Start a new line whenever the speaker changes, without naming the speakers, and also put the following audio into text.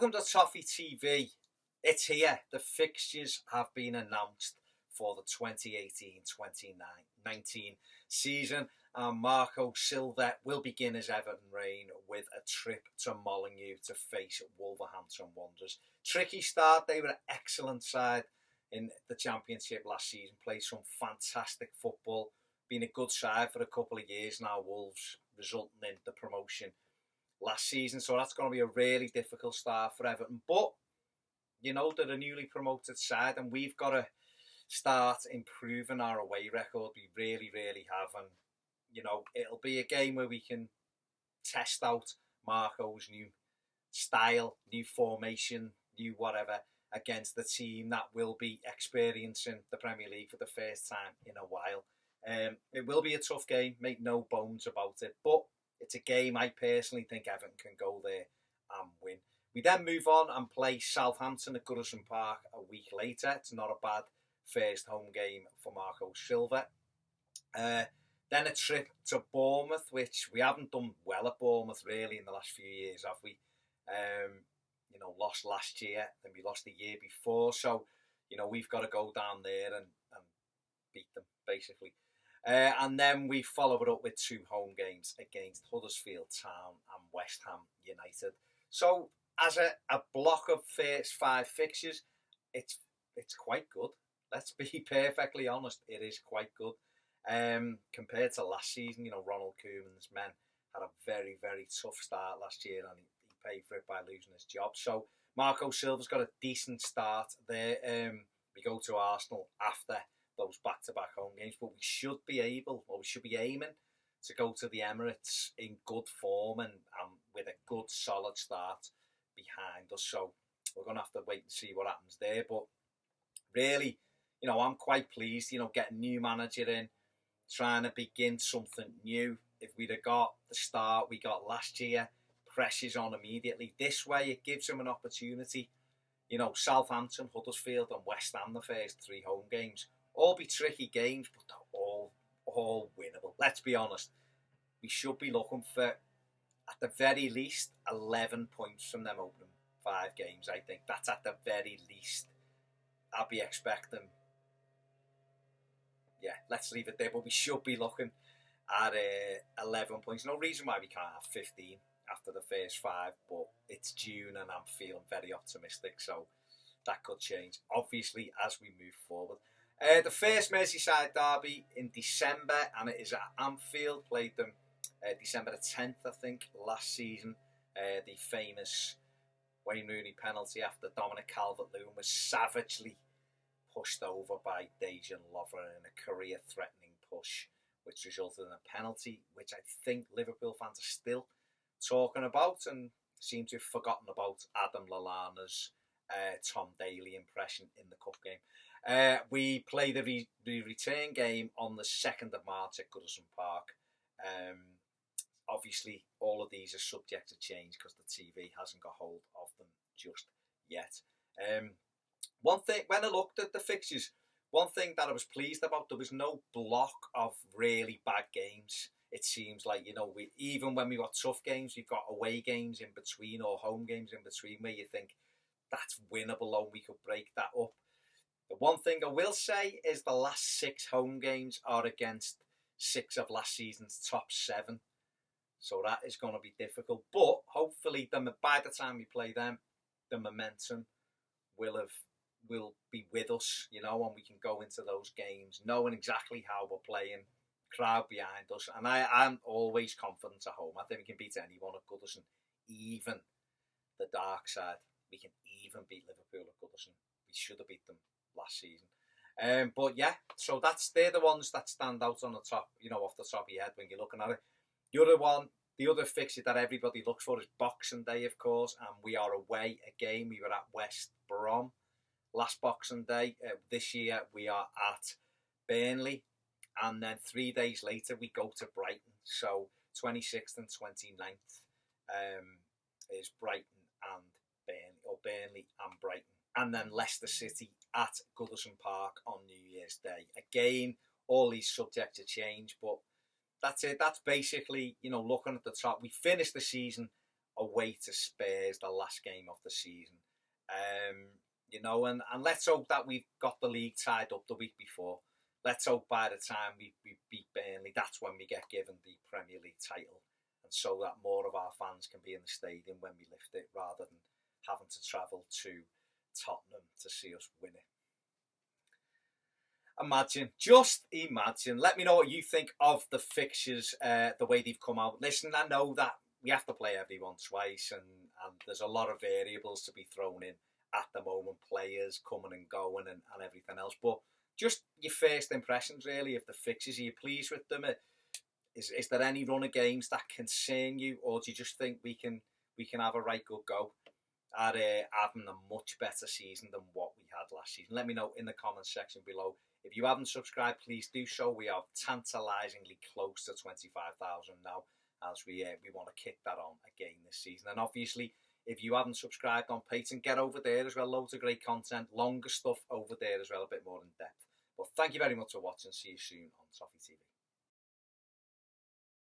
Welcome to Toffee TV. It's here. The fixtures have been announced for the 2018-2019 season, and Marco Silva will begin his Everton reign with a trip to Molineux to face Wolverhampton Wanderers. Tricky start. They were an excellent side in the Championship last season, played some fantastic football, been a good side for a couple of years now, Wolves, resulting in the promotion last season. So that's going to be a really difficult start for Everton. But, you know, they're a newly promoted side and we've got to start improving our away record. We really, really have. And, you know, it'll be a game where we can test out Marco's new style, new formation, new whatever, against the team that will be experiencing the Premier League for the first time in a while. It will be a tough game, make no bones about it, but it's a game I personally think Everton can go there and win. We then move on and play Southampton at Goodison Park a week later. It's not a bad first home game for Marco Silva. Then a trip to Bournemouth, which we haven't done well at Bournemouth really in the last few years, have we? You know, lost last year, then we lost the year before. So, you know, we've got to go down there and beat them, basically. And then we follow it up with two home games against Huddersfield Town and West Ham United. So, as a block of first five fixtures, it's quite good. Let's be perfectly honest, it is quite good. Compared to last season, you know, Ronald Koeman's men had a very, very tough start last year and he paid for it by losing his job. So Marco Silva's got a decent start there. We go to Arsenal after those back-to-back home games, but we should be aiming to go to the Emirates in good form and with a good solid start behind us. So we're going to have to wait and see what happens there. But really, you know, I'm quite pleased, you know, getting a new manager in, trying to begin something new. If we'd have got the start we got last year, pressure's on immediately. This way, it gives him an opportunity. You know, Southampton, Huddersfield and West Ham, the first three home games, all be tricky games, but they're all winnable. Let's be honest. We should be looking for, at the very least, 11 points from them opening 5 games, I think. That's at the very least. I'll be expecting, yeah, let's leave it there. But we should be looking at 11 points. No reason why we can't have 15 after the first 5, but it's June and I'm feeling very optimistic, so that could change, obviously, as we move forward. The first Merseyside derby in December, and it is at Anfield, played them December the 10th, I think, last season. The famous Wayne Rooney penalty after Dominic Calvert-Lewin was savagely pushed over by Dejan Lovren in a career-threatening push, which resulted in a penalty, which I think Liverpool fans are still talking about and seem to have forgotten about Adam Lallana's Tom Daly impression in the cup game. We play the return game on the 2nd of March at Goodison Park. Obviously, all of these are subject to change because the TV hasn't got hold of them just yet. One thing, when I looked at the fixtures, one thing that I was pleased about, there was no block of really bad games. It seems like, you know, even when we got tough games, we've got away games in between or home games in between where you think that's winnable and we could break that up. The one thing I will say is the last 6 home games are against 6 of last season's top 7. So that is going to be difficult. But hopefully, by the time we play them, the momentum will be with us, you know, and we can go into those games knowing exactly how we're playing, crowd behind us. And I'm always confident at home. I think we can beat anyone at Goodison, even the dark side. We can even beat Liverpool at Goodison. We should have beat them last season. But yeah, so they're the ones that stand out on the top, you know, off the top of your head when you're looking at it. The other fixture that everybody looks for is Boxing Day, of course, and we are away again. We were at West Brom last Boxing Day. This year we are at Burnley, and then 3 days later we go to Brighton. So 26th and 29th is Brighton and Burnley, or Burnley and Brighton. And then Leicester City at Goodison Park on New Year's Day. Again, all these subject to change, but that's it. That's basically, you know, looking at the top. We finished the season away to Spurs, the last game of the season. You know, and let's hope that we've got the league tied up the week before. Let's hope by the time we beat Burnley, that's when we get given the Premier League title, and so that more of our fans can be in the stadium when we lift it, rather than having to travel to Tottenham to see us win it. Imagine, just imagine. Let me know what you think of the fixtures, the way they've come out. Listen, I know that we have to play everyone twice, and there's a lot of variables to be thrown in at the moment, players coming and going and everything else. But just your first impressions, really, of the fixtures. Are you pleased with them? Is there any run of games that concern you, or do you just think we can have a right good go at having a much better season than what we had last season? Let me know in the comments section below. If you haven't subscribed, please do so. We are tantalisingly close to 25,000 now, as we want to kick that on again this season. And obviously, if you haven't subscribed on Patreon, get over there as well. Loads of great content, longer stuff over there as well, a bit more in depth. But thank you very much for watching. See you soon on Toffee TV.